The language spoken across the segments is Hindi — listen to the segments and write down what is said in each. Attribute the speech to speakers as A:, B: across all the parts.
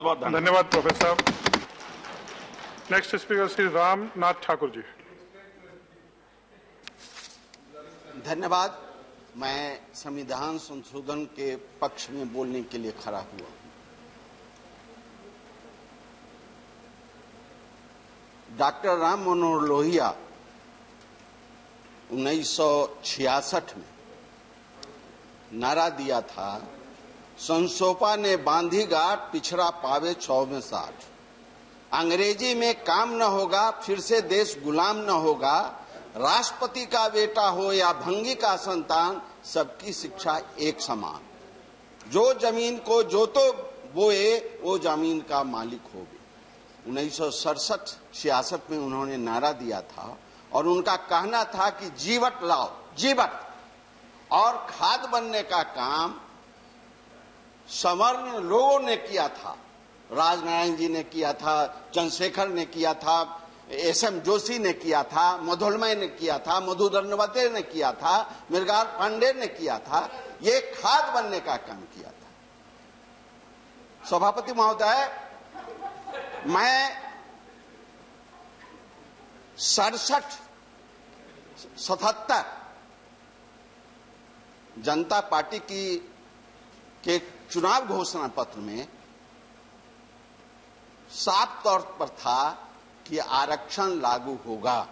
A: धन्यवाद प्रोफेसर साहब। Next speaker Shri Ramnath Thakur ji.
B: धन्यवाद। मैं संविधान संशोधन के पक्ष में बोलने के लिए खड़ा हुआ हूं। डॉक्टर राम मनोहर लोहिया 1966 में नारा दिया था, संसोपा ने बांधी गांठ, पिछड़ा पावे 100 में 60। अंग्रेजी में काम न होगा, फिर से देश गुलाम न होगा। राष्ट्रपति का बेटा हो या भंगी का संतान, सबकी शिक्षा एक समान। जो जमीन को जोतो बोए, वो जमीन का मालिक होगे। 1967-66 में उन्होंने नारा दिया था और उनका कहना था कि जीवट लाओ, जीवट। और खाद बनने का काम सवर्ण लोगों ने किया था। राजनारायण जी ने किया था, चंद्रशेखर ने किया था, एस.एम. जोशी ने किया था, मधुलमय ने किया था, मधुधर नवते ने किया था, मृगाल पांडे ने किया था। ये खाद बनने का काम किया था। सभापति महोदय, मैं 67-77 जनता पार्टी के चुनाव घोषणा पत्र में साफ तौर पर था कि आरक्षण लागू होगा।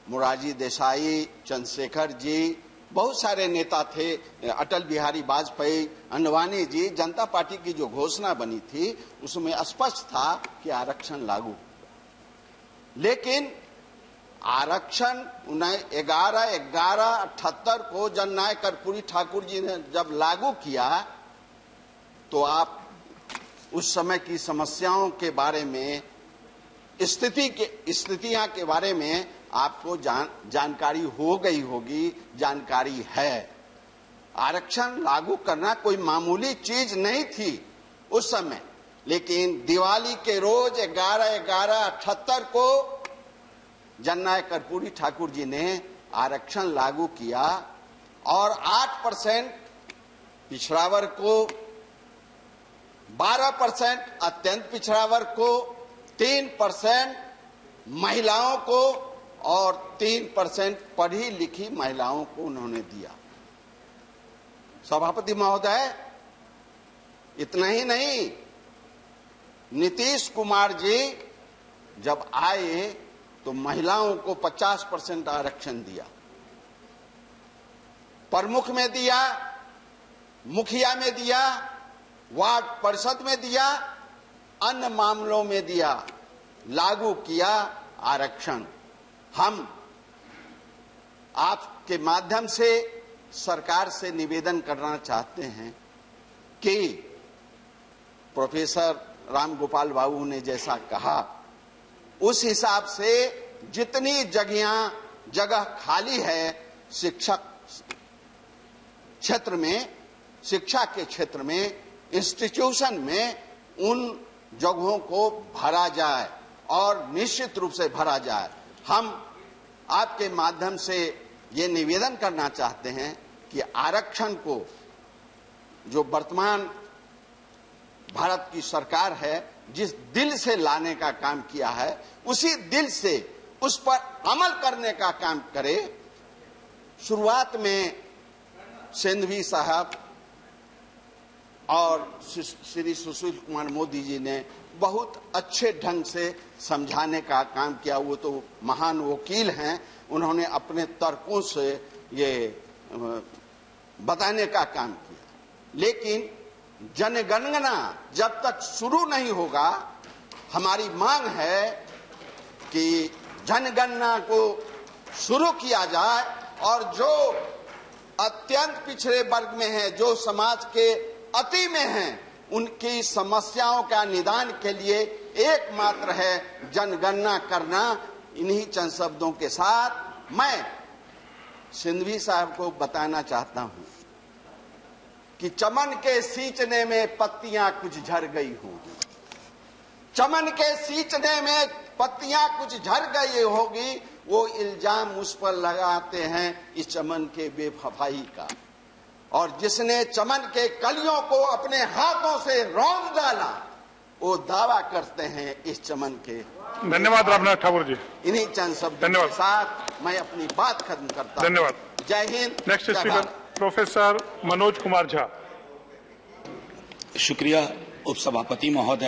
B: मोरारजी देसाई, चंद्रशेखर जी, बहुत सारे नेता थे, अटल बिहारी वाजपेयी, अंडवानी जी, जनता पार्टी की जो घोषणा बनी थी उसमें स्पष्ट था कि आरक्षण लागू होगा। लेकिन आरक्षण 11/11/78 को जननायक कर्पूरी ठाकुर जी ने जब लागू किया तो आप उस समय की समस्याओं के बारे में, स्थितियां के बारे में आपको जानकारी हो गई होगी, जानकारी है। आरक्षण लागू करना कोई मामूली चीज नहीं थी उस समय। लेकिन दिवाली के रोज 11/11/78 को जननायक कर्पूरी ठाकुर जी ने आरक्षण लागू किया और 8% पिछड़ा वर्ग को, 12% अत्यंत पिछड़ा वर्ग को, 3% महिलाओं को और 3% पढ़ी लिखी महिलाओं को उन्होंने दिया। सभापति महोदय, इतना ही नहीं, नीतीश कुमार जी जब आए तो महिलाओं को 50% आरक्षण दिया। प्रमुख में दिया, मुखिया में दिया, वार्ड परिषद में दिया, अन्य मामलों में दिया, लागू किया आरक्षण। हम आपके माध्यम से सरकार से निवेदन करना चाहते हैं कि प्रोफेसर राम गोपाल बाबू ने जैसा कहा उस हिसाब से जितनी जगह खाली है शिक्षक क्षेत्र में, शिक्षा के क्षेत्र में, इंस्टीट्यूशन में, उन जगहों को भरा जाए और निश्चित रूप से भरा जाए। हम आपके माध्यम से ये निवेदन करना चाहते हैं कि आरक्षण को, जो वर्तमान भारत की सरकार है, जिस दिल से लाने का काम किया है, उसी दिल से उस पर अमल करने का काम करे। शुरुआत में सिंघवी साहब और श्री सुशील कुमार मोदी जी ने बहुत अच्छे ढंग से समझाने का काम किया। वो तो महान वकील हैं, उन्होंने अपने तर्कों से ये बताने का काम किया। लेकिन जनगणना जब तक शुरू नहीं होगा, हमारी मांग है कि जनगणना को शुरू किया जाए और जो अत्यंत पिछड़े वर्ग में है, जो समाज के अति में हैं, उनकी समस्याओं का निदान के लिए एकमात्र है जनगणना करना। इन्हीं चंद शब्दों के साथ मैं सिंघवी साहब को बताना चाहता हूं कि चमन के सींचने में पत्तियां कुछ झड़ गई होगी, चमन के सींचने में पत्तियां कुछ झड़ गई होगी, वो इल्जाम उस पर लगाते हैं इस चमन के बेवफाई का। और जिसने चमन के कलियों को अपने हाथों से रौंद डाला, वो दावा करते हैं इस चमन के।
A: धन्यवाद रामनाथ ठाकुर जी।
B: इन्हीं चंद शब्दों
A: धन्यवाद।
B: के साथ मैं अपनी बात खत्म करता हूं।
A: धन्यवाद।
B: जय हिंद।
A: नेक्स्ट
B: जय
A: स्पीकर
B: भारत।
A: प्रोफेसर मनोज कुमार झा।
C: शुक्रिया उपसभापति महोदय।